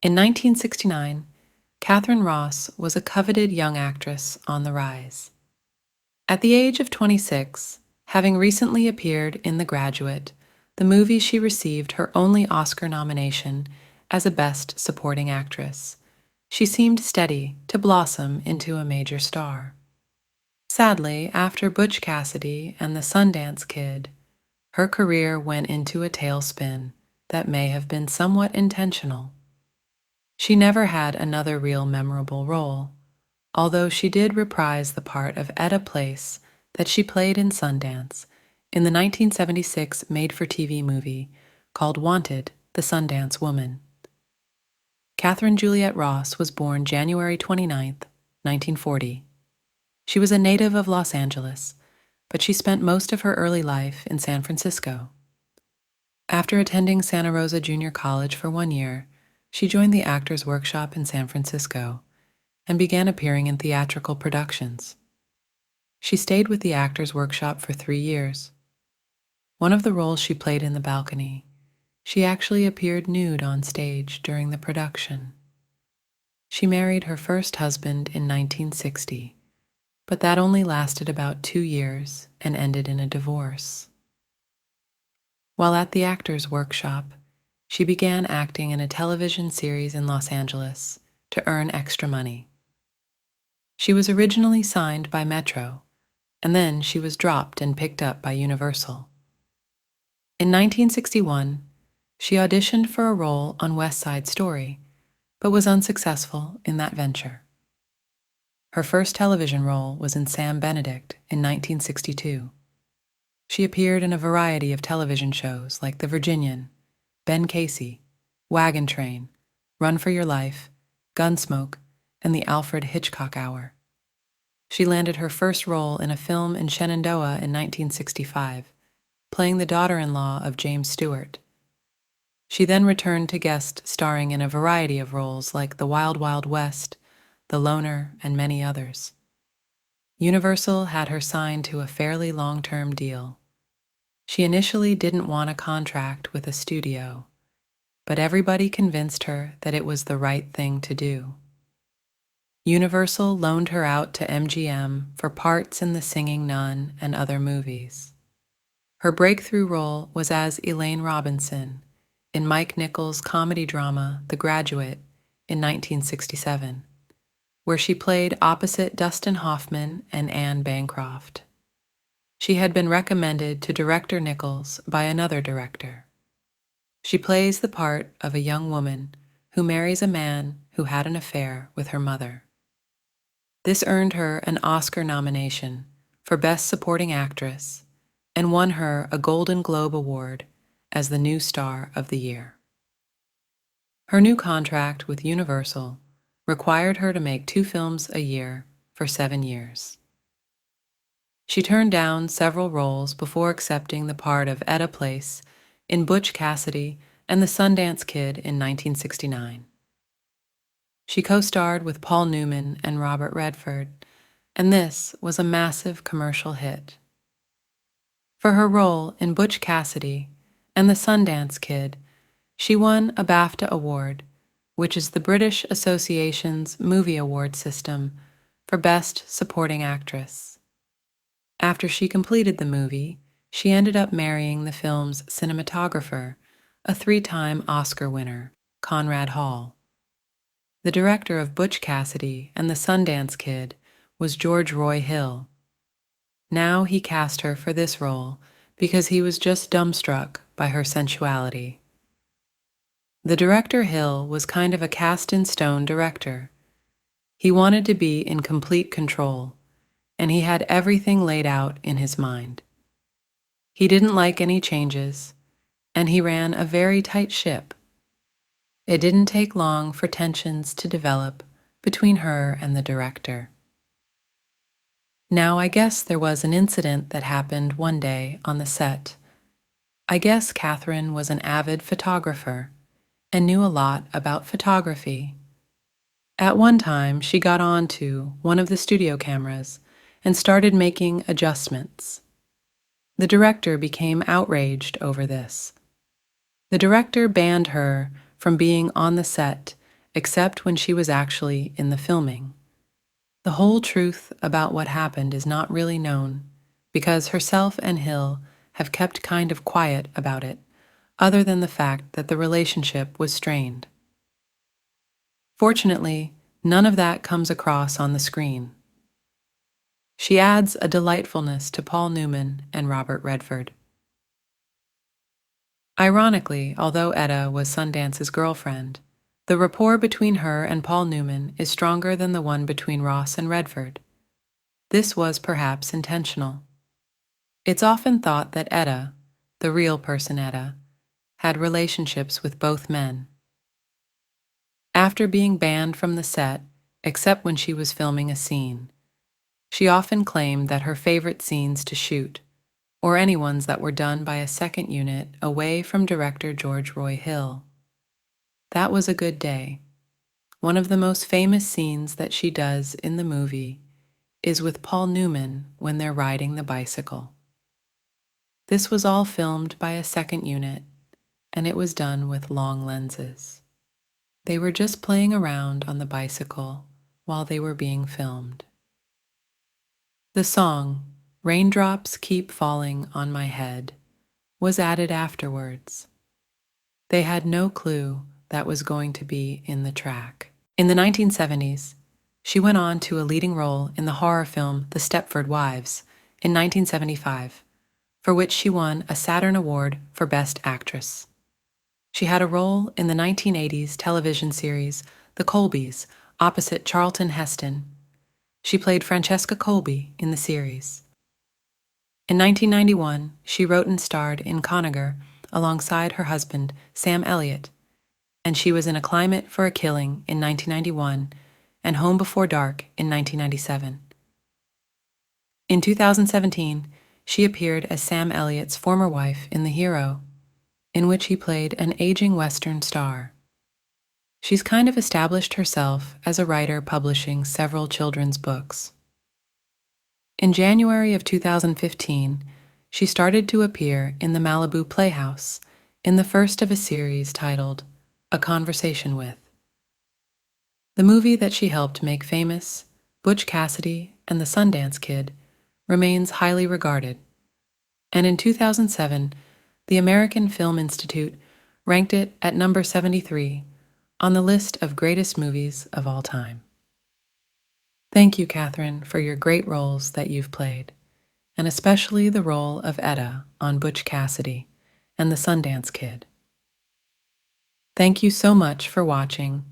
In 1969, Katharine Ross was a coveted young actress on the rise. At the age of 26, having recently appeared in The Graduate, the movie she received her only Oscar nomination as a Best Supporting Actress, she seemed steady to blossom into a major star. Sadly, after Butch Cassidy and the Sundance Kid, her career went into a tailspin that may have been somewhat intentional. She never had another real memorable role, although she did reprise the part of Etta Place that she played in Sundance in the 1976 made-for-TV movie called Wanted, the Sundance Woman. Catherine Juliette Ross was born January 29, 1940. She was a native of Los Angeles, but she spent most of her early life in San Francisco. After attending Santa Rosa Junior College for 1 year, she joined the Actors Workshop in San Francisco and began appearing in theatrical productions. She stayed with the Actors Workshop for 3 years. One of the roles she played in The Balcony, she actually appeared nude on stage during the production. She married her first husband in 1960, but that only lasted about 2 years and ended in a divorce. While at the Actors Workshop, she began acting in a television series in Los Angeles to earn extra money. She was originally signed by Metro, and then she was dropped and picked up by Universal. In 1961, she auditioned for a role on West Side Story, but was unsuccessful in that venture. Her first television role was in Sam Benedict in 1962. She appeared in a variety of television shows like The Virginian, Ben Casey, Wagon Train, Run for Your Life, Gunsmoke, and The Alfred Hitchcock Hour. She landed her first role in a film in Shenandoah in 1965, playing the daughter-in-law of James Stewart. She then returned to guest starring in a variety of roles like The Wild Wild West, The Loner, and many others. Universal had her signed to a fairly long-term deal. She initially didn't want a contract with a studio, but everybody convinced her that it was the right thing to do. Universal loaned her out to MGM for parts in The Singing Nun and other movies. Her breakthrough role was as Elaine Robinson in Mike Nichols' comedy drama The Graduate in 1967, where she played opposite Dustin Hoffman and Anne Bancroft. She had been recommended to director Nichols by another director. She plays the part of a young woman who marries a man who had an affair with her mother. This earned her an Oscar nomination for Best Supporting Actress and won her a Golden Globe Award as the new star of the year. Her new contract with Universal required her to make 2 films a year for 7 years. She turned down several roles before accepting the part of Etta Place in Butch Cassidy and the Sundance Kid in 1969. She co-starred with Paul Newman and Robert Redford, and this was a massive commercial hit. For her role in Butch Cassidy and the Sundance Kid, she won a BAFTA Award, which is the British Association's movie award system for Best Supporting Actress. After she completed the movie, she ended up marrying the film's cinematographer, a 3-time Oscar winner, Conrad Hall. The director of Butch Cassidy and the Sundance Kid was George Roy Hill. Now he cast her for this role because he was just dumbstruck by her sensuality. The director Hill was kind of a cast-in-stone director. He wanted to be in complete control, and he had everything laid out in his mind. He didn't like any changes, and he ran a very tight ship. It didn't take long for tensions to develop between her and the director. Now, I guess there was an incident that happened one day on the set. I guess Katharine was an avid photographer and knew a lot about photography. At one time, she got onto one of the studio cameras and started making adjustments. The director became outraged over this. The director banned her from being on the set except when she was actually in the filming. The whole truth about what happened is not really known, because herself and Hill have kept kind of quiet about it, other than the fact that the relationship was strained. Fortunately, none of that comes across on the screen. She adds a delightfulness to Paul Newman and Robert Redford. Ironically, although Etta was Sundance's girlfriend, the rapport between her and Paul Newman is stronger than the one between Ross and Redford. This was perhaps intentional. It's often thought that Etta, the real person Etta, had relationships with both men. After being banned from the set, except when she was filming a scene, she often claimed that her favorite scenes to shoot, or any ones that were done by a second unit away from director George Roy Hill. That was a good day. One of the most famous scenes that she does in the movie is with Paul Newman when they're riding the bicycle. This was all filmed by a second unit, and it was done with long lenses. They were just playing around on the bicycle while they were being filmed. The song, Raindrops Keep Falling on My Head, was added afterwards. They had no clue that was going to be in the track. In the 1970s, she went on to a leading role in the horror film The Stepford Wives in 1975, for which she won a Saturn Award for Best Actress. She had a role in the 1980s television series The Colbys, opposite Charlton Heston. She played Francesca Colby in the series. In 1991, she wrote and starred in Conager alongside her husband, Sam Elliott, and she was in A Climate for a Killing in 1991 and Home Before Dark in 1997. In 2017, she appeared as Sam Elliott's former wife in The Hero, in which he played an aging Western star. She's kind of established herself as a writer publishing several children's books. In January of 2015, she started to appear in the Malibu Playhouse in the first of a series titled A Conversation With. The movie that she helped make famous, Butch Cassidy and the Sundance Kid, remains highly regarded, and in 2007, the American Film Institute ranked it at number 73 on the list of greatest movies of all time. Thank you, Katharine, for your great roles that you've played, and especially the role of Etta on Butch Cassidy and the Sundance Kid. Thank you so much for watching